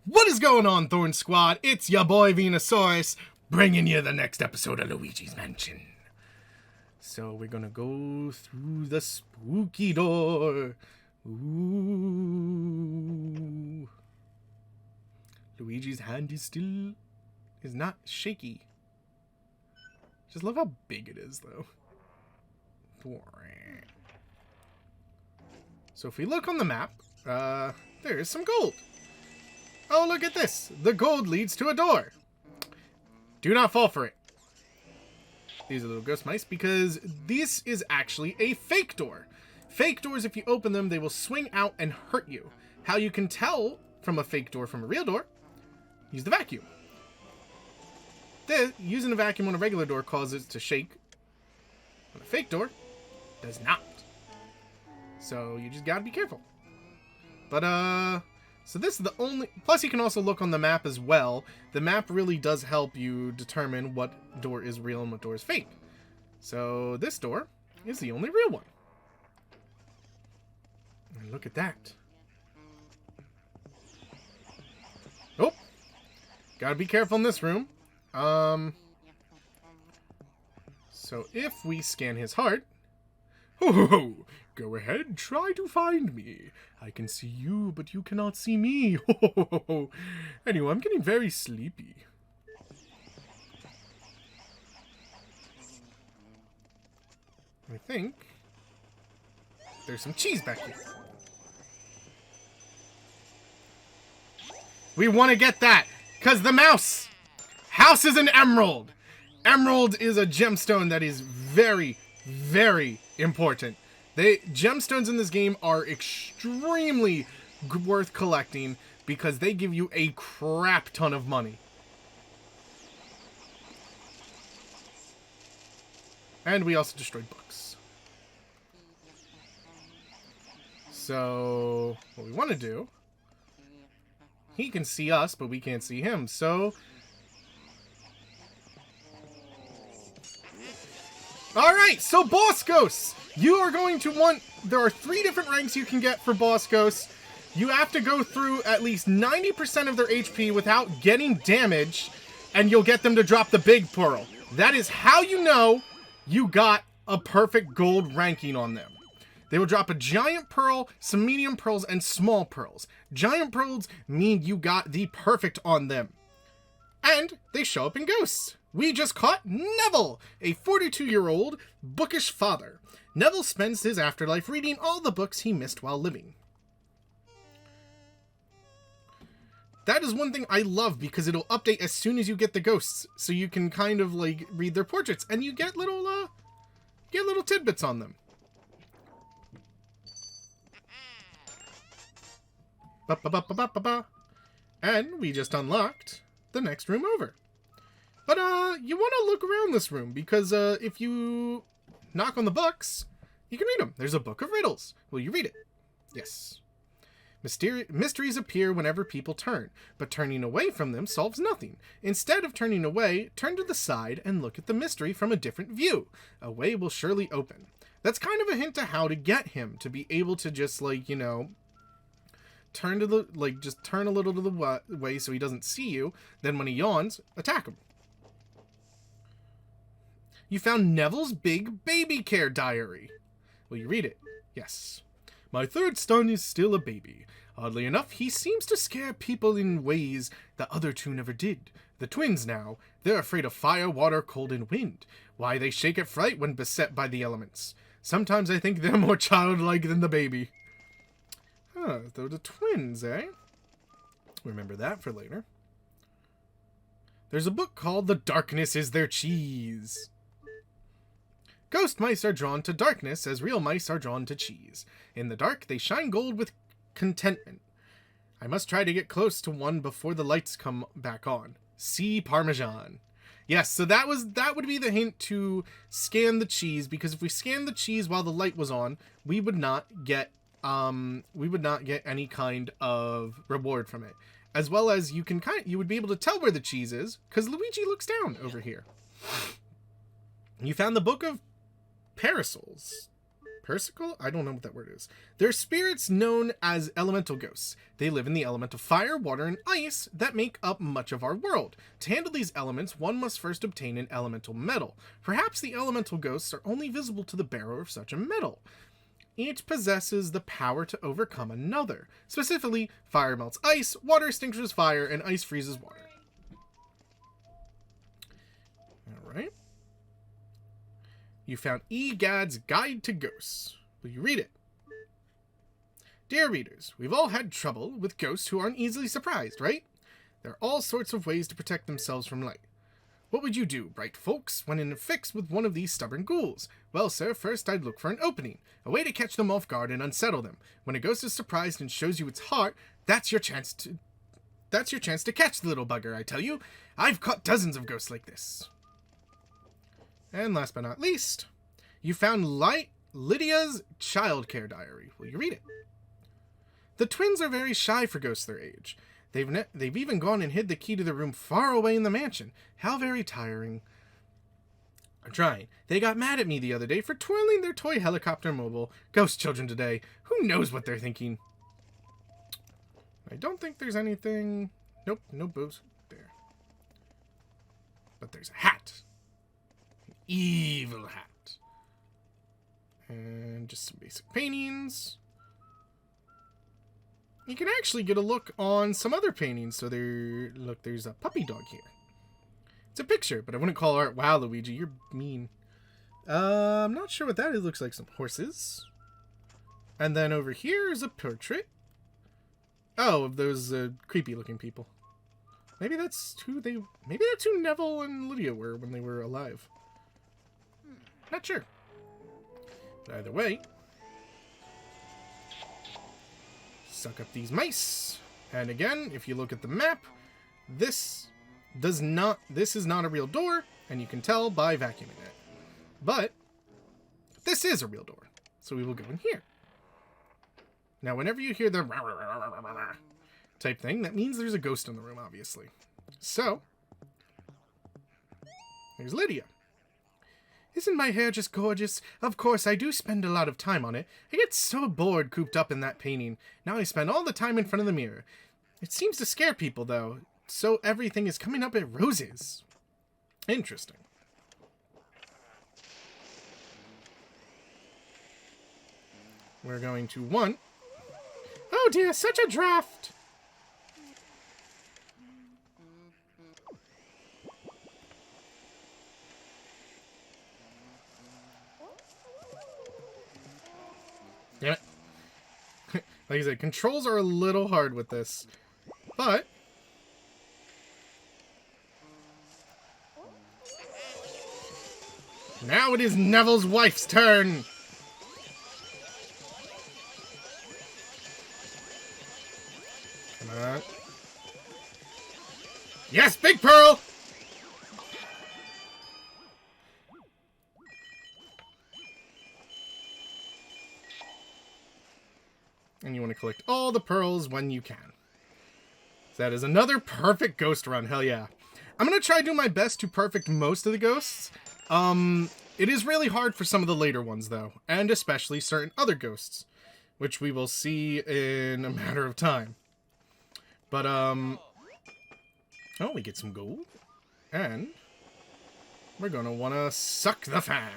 What is going on, Thorn Squad? It's ya boy Venusaurus, bringing you the next episode of Luigi's Mansion. So we're gonna go through the spooky door. Ooh. Luigi's hand is not shaky. Just love how big it is, though. So if we look on the map, there is some gold. Oh, look at this. The gold leads to a door. Do not fall for it. These are little ghost mice because this is actually a fake door. Fake doors, if you open them, they will swing out and hurt you. How you can tell from a fake door from a real door, use the vacuum. Using a vacuum on a regular door causes it to shake. On a fake door, does not. So you just gotta be careful. But, so this is the only... Plus you can also look on the map as well. The map really does help you determine what door is real and what door is fake. So this door is the only real one. And look at that. Oh! Gotta be careful in this room. So if we scan his heart... Ho! Go ahead, try to find me. I can see you, but you cannot see me. Ho! Anyway, I'm getting very sleepy. I think there's some cheese back here. We want to get that, because the mouse house is an emerald. Emerald is a gemstone that is very, very important. Gemstones in this game are extremely worth collecting because they give you a crap ton of money. And we also destroyed books. So, what we want to do... He can see us, but we can't see him, so... Alright, so boss ghosts! You are going to want... There are 3 different ranks you can get for boss ghosts. You have to go through at least 90% of their HP without getting damaged, and you'll get them to drop the big pearl. That is how you know you got a perfect gold ranking on them. They will drop a giant pearl, some medium pearls, and small pearls. Giant pearls mean you got the perfect on them. And they show up in ghosts. We just caught Neville, a 42-year-old bookish father. Neville spends his afterlife reading all the books he missed while living. That is one thing I love because it'll update as soon as you get the ghosts, so you can kind of like read their portraits and you get little tidbits on them. And we just unlocked the next room over. But you want to look around this room because if you knock on the books, you can read them. There's a book of riddles. Will you read it? Yes. Mysteries appear whenever people turn, but turning away from them solves nothing. Instead of turning away, turn to the side and look at the mystery from a different view. A way will surely open. That's kind of a hint to how to get him to be able to just, like, you know, turn to the, like, just turn a little to the way so he doesn't see you. Then when he yawns, attack him. You found Neville's big baby care diary. Will you read it? Yes. My third son is still a baby. Oddly enough, he seems to scare people in ways the other 2 never did. The twins now, they're afraid of fire, water, cold, and wind. Why, they shake at fright when beset by the elements. Sometimes I think they're more childlike than the baby. Huh, they're the twins, eh? Remember that for later. There's a book called The Darkness is Their Cheese. Ghost mice are drawn to darkness as real mice are drawn to cheese. In the dark, they shine gold with contentment. I must try to get close to one before the lights come back on. See Parmesan. Yes, so that would be the hint to scan the cheese, because if we scanned the cheese while the light was on, we would not get any kind of reward from it. As well as you would be able to tell where the cheese is, because Luigi looks down over here. You found the book of Parasols. Persicle? I don't know what that word is. They're spirits known as elemental ghosts. They live in the element of fire, water, and ice that make up much of our world. To handle these elements, one must first obtain an elemental metal. Perhaps the elemental ghosts are only visible to the bearer of such a metal. Each possesses the power to overcome another. Specifically, fire melts ice, water extinguishes fire, and ice freezes water. Alright. You found EGAD's Guide to Ghosts. Will you read it? Dear readers, we've all had trouble with ghosts who aren't easily surprised, right? There are all sorts of ways to protect themselves from light. What would you do, bright folks, when in a fix with one of these stubborn ghouls? Well, sir, first I'd look for an opening, a way to catch them off guard and unsettle them. When a ghost is surprised and shows you its heart, that's your chance to catch the little bugger, I tell you. I've caught dozens of ghosts like this. And last but not least, you found Lydia's childcare diary. Will you read it? The twins are very shy for ghosts their age. They've even gone and hid the key to their room far away in the mansion. How very tiring. I'm trying. They got mad at me the other day for twirling their toy helicopter mobile. Ghost children today. Who knows what they're thinking? I don't think there's anything... Nope, no boobs there. But there's a hat. Evil hat. And just some basic paintings. You can actually get a look on some other paintings. So there's a puppy dog here. It's a picture, but I wouldn't call art. Wow, Luigi, you're mean. I'm not sure what that is. It looks like some horses. And then over here is a portrait. Oh, of those creepy looking people. Maybe that's who Neville and Lydia were when they were alive. Not sure. But either way, suck up these mice. And again, if you look at the map, this is not a real door, and you can tell by vacuuming it. But this is a real door. So we will go in here. Now, whenever you hear the type thing, that means there's a ghost in the room, obviously. So, there's Lydia. Isn't my hair just gorgeous? Of course, I do spend a lot of time on it. I get so bored cooped up in that painting. Now I spend all the time in front of the mirror. It seems to scare people, though, so everything is coming up at roses. Interesting. We're going to want... Oh dear, such a draft! Damn it. Like I said, controls are a little hard with this. But... now it is Neville's wife's turn! Come on. Yes, Big Pearl! And you want to collect all the pearls when you can. That is another perfect ghost run. Hell yeah. I'm going to try to do my best to perfect most of the ghosts. It is really hard for some of the later ones, though. And especially certain other ghosts. Which we will see in a matter of time. But, oh, we get some gold. And we're going to want to suck the fan.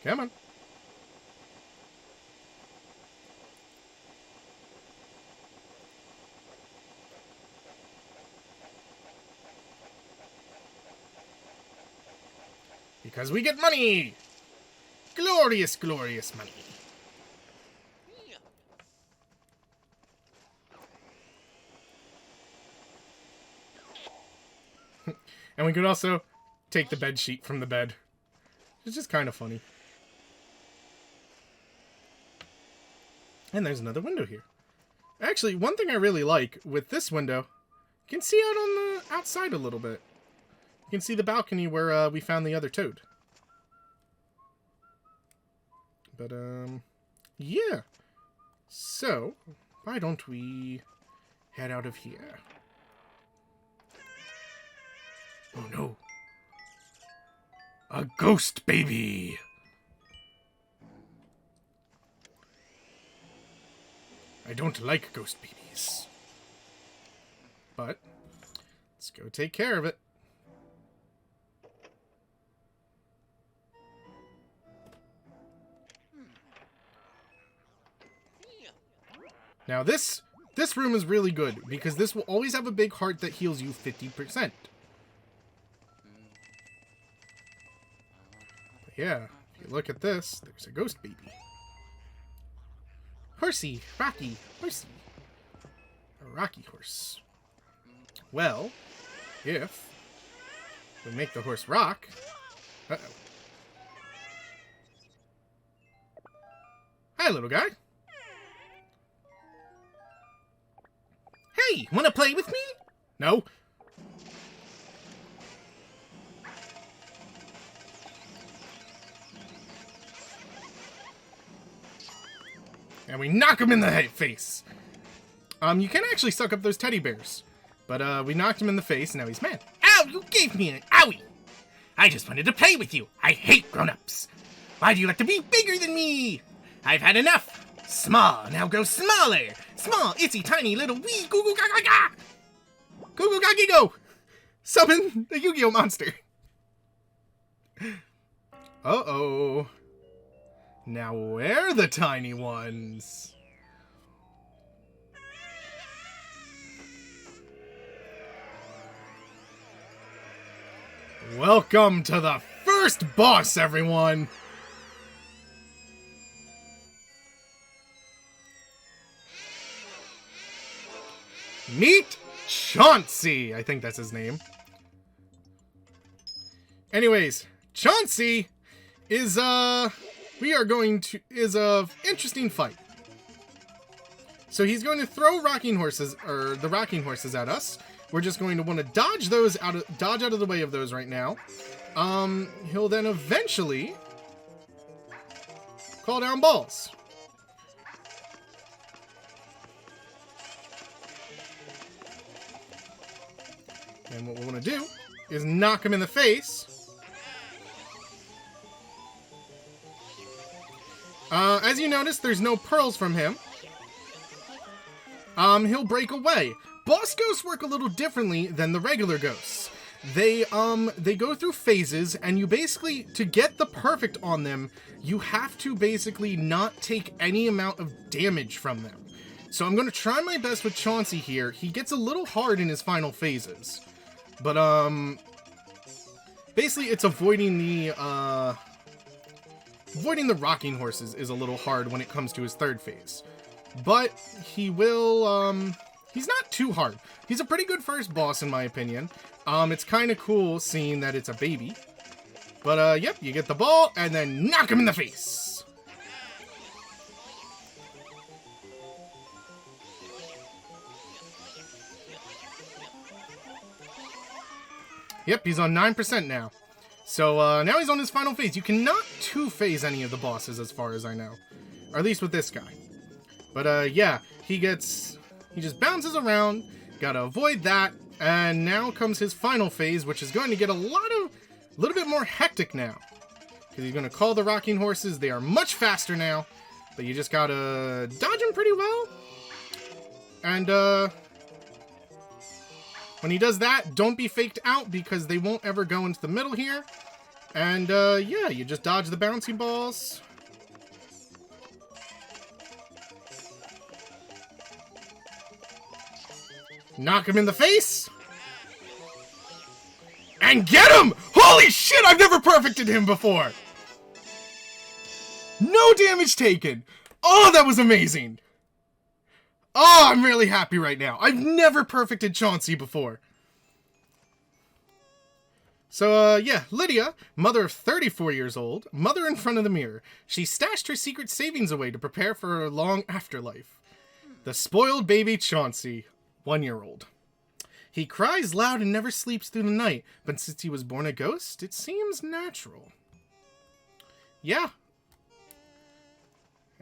Come on. Because we get money! Glorious, glorious money. And we could also take the bed sheet from the bed. It's just kind of funny. And there's another window here. Actually, one thing I really like with this window, you can see out on the outside a little bit. You can see the balcony where we found the other toad. But, yeah. So, why don't we head out of here? Oh no. A ghost baby! I don't like ghost babies. But let's go take care of it. Now this room is really good because this will always have a big heart that heals you 50%. But yeah, if you look at this, there's a ghost baby. Horsey, Rocky, horsey. A rocky horse. Well, if we make the horse rock... Uh-oh. Hi, little guy. Hey, wanna play with me? No. And we knock him in the face. You can actually suck up those teddy bears. But, we knocked him in the face, and now he's mad. Ow, you gave me an owie! I just wanted to play with you. I hate grown-ups. Why do you have to be bigger than me? I've had enough. Small, now go smaller. Small, itsy, tiny, little wee goo goo gaga gaga. Goo goo gaga go. Summon the Yu-Gi-Oh monster. Uh-oh. Now we're the tiny ones. Welcome to the first boss, everyone. Meet Chauncey. I think that's his name. Anyways, Chauncey is a interesting fight. So he's going to throw rocking horses, or the rocking horses at us. We're just going to want to dodge out of the way of those right now. He'll then eventually call down balls. And what we want to do is knock him in the face. As you notice, there's no pearls from him. He'll break away. Boss ghosts work a little differently than the regular ghosts. They go through phases, and you basically, to get the perfect on them, you have to basically not take any amount of damage from them. So I'm going to try my best with Chauncey here. He gets a little hard in his final phases. But, basically it's avoiding the rocking horses is a little hard when it comes to his third phase. But he will, he's not too hard. He's a pretty good first boss in my opinion. It's kind of cool seeing that it's a baby. But, yep, you get the ball and then knock him in the face. Yep, he's on 9% now. So, now he's on his final phase. You cannot two-phase any of the bosses as far as I know. Or at least with this guy. But, yeah, he just bounces around. Gotta avoid that. And now comes his final phase, which is going to get a little bit more hectic now. Because he's going to call the rocking horses. They are much faster now. But you just gotta dodge them pretty well. And, when he does that, don't be faked out because they won't ever go into the middle here. And, yeah, you just dodge the bouncy balls. Knock him in the face. And get him! Holy shit, I've never perfected him before! No damage taken! Oh, that was amazing! Oh, I'm really happy right now. I've never perfected Chauncey before. So, yeah, Lydia, mother of 34 years old, mother in front of the mirror. She stashed her secret savings away to prepare for her long afterlife. The spoiled baby Chauncey, 1-year-old. He cries loud and never sleeps through the night, but since he was born a ghost, it seems natural. Yeah.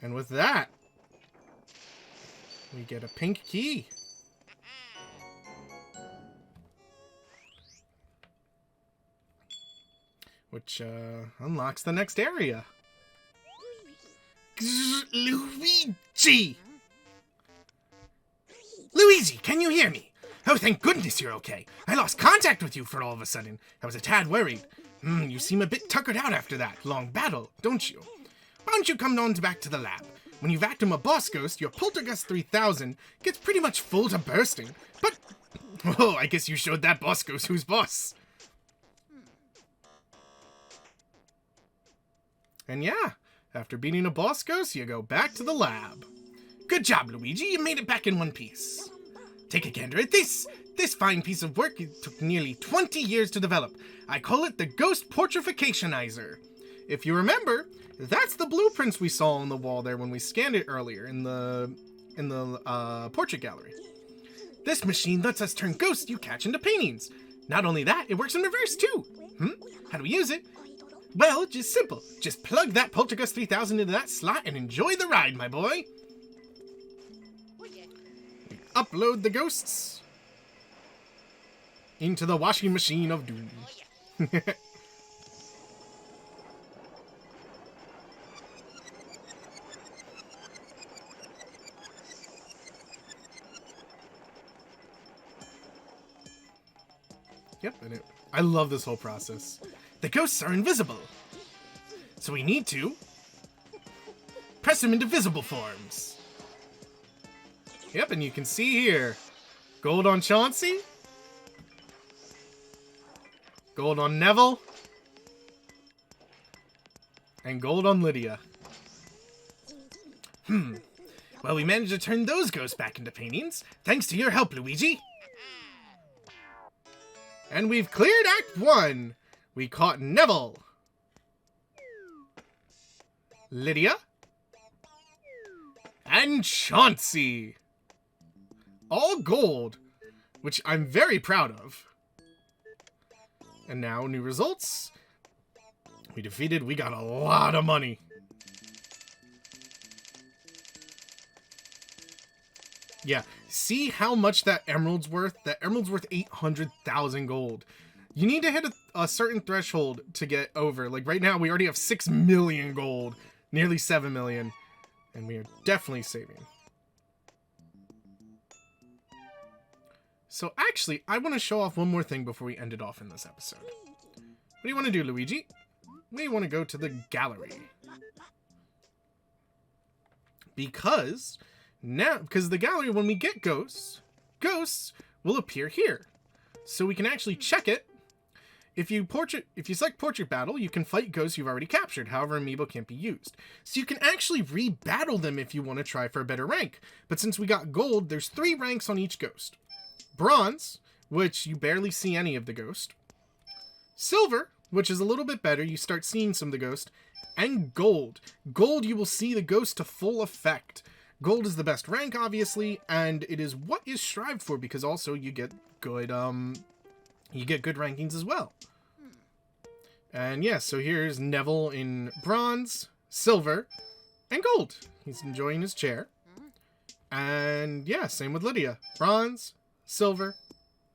And with that, we get a pink key. Which, unlocks the next area. Luigi! Luigi, can you hear me? Oh, thank goodness you're okay. I lost contact with you for all of a sudden. I was a tad worried. You seem a bit tuckered out after that long battle, don't you? Why don't you come on back to the lab? When you vacuum a boss ghost, your Poltergust 3000 gets pretty much full to bursting. But, oh, I guess you showed that boss ghost who's boss. And yeah, after beating a boss ghost, you go back to the lab. Good job, Luigi. You made it back in one piece. Take a gander at this. This fine piece of work took nearly 20 years to develop. I call it the Ghost Portrificationizer. If you remember, that's the blueprints we saw on the wall there when we scanned it earlier in the portrait gallery. This machine lets us turn ghosts you catch into paintings. Not only that, it works in reverse too. How do we use it? Well, just simple. Just plug that Poltergust 3000 into that slot and enjoy the ride, my boy. Upload the ghosts into the washing machine of doom. Yep, and I love this whole process. The ghosts are invisible, so we need to press them into visible forms. Yep, and you can see here, gold on Chauncey, gold on Neville, and gold on Lydia. Well, we managed to turn those ghosts back into paintings, thanks to your help, Luigi. And we've cleared Act 1. We caught Neville, Lydia, and Chauncey. All gold, which I'm very proud of. And now, new results. We got a lot of money. Yeah, see how much that emerald's worth? That emerald's worth 800,000 gold. You need to hit a certain threshold to get over. Like right now, we already have 6 million gold. Nearly 7 million. And we are definitely saving. So actually, I want to show off one more thing before we end it off in this episode. What do you want to do, Luigi? We want to go to the gallery. Because the gallery, when we get ghosts will appear here. So we can actually check it. If you select Portrait Battle, you can fight ghosts you've already captured. However, Amiibo can't be used. So you can actually re-battle them if you want to try for a better rank. But since we got gold, there's 3 ranks on each ghost. Bronze, which you barely see any of the ghost. Silver, which is a little bit better. You start seeing some of the ghost. And gold. Gold, you will see the ghost to full effect. Gold is the best rank, obviously, and it is what is strived for because also you get good rankings as well. And yeah, so here's Neville in bronze, silver, and gold. He's enjoying his chair. And yeah, same with Lydia. Bronze, silver,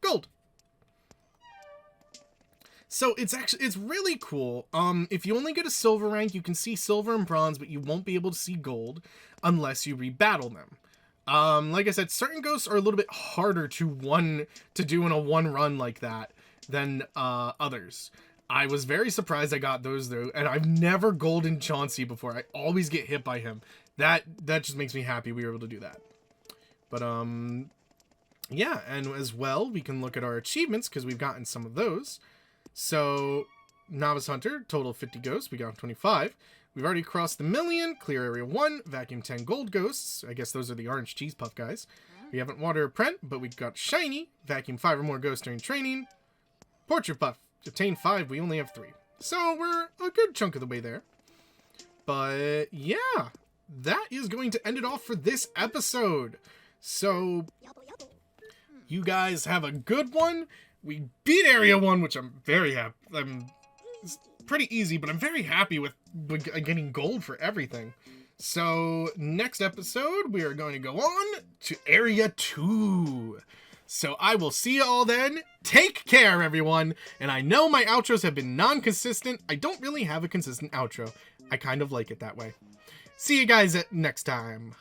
gold. So it's really cool. If you only get a silver rank, you can see silver and bronze, but you won't be able to see gold unless you rebattle them. Like I said, certain ghosts are a little bit harder to do in a one run like that than others. I was very surprised I got those though, and I've never golden Chauncey before. I always get hit by him. That just makes me happy we were able to do that. But yeah, and as well, we can look at our achievements because we've gotten some of those. So, Novice Hunter, total 50 ghosts, we got 25. We've already crossed the 1,000,000, clear area 1, vacuum 10 gold ghosts. I guess those are the orange cheese puff guys. We haven't water Prent, but we got shiny, vacuum 5 or more ghosts during training. Portrait puff, obtain 5, we only have 3. So, we're a good chunk of the way there. But, yeah, that is going to end it off for this episode. So, you guys have a good one. We beat Area 1, which I'm very happy. It's pretty easy, but I'm very happy with getting gold for everything. So, next episode, we are going to go on to Area 2. So, I will see you all then. Take care, everyone. And I know my outros have been non-consistent. I don't really have a consistent outro. I kind of like it that way. See you guys at next time.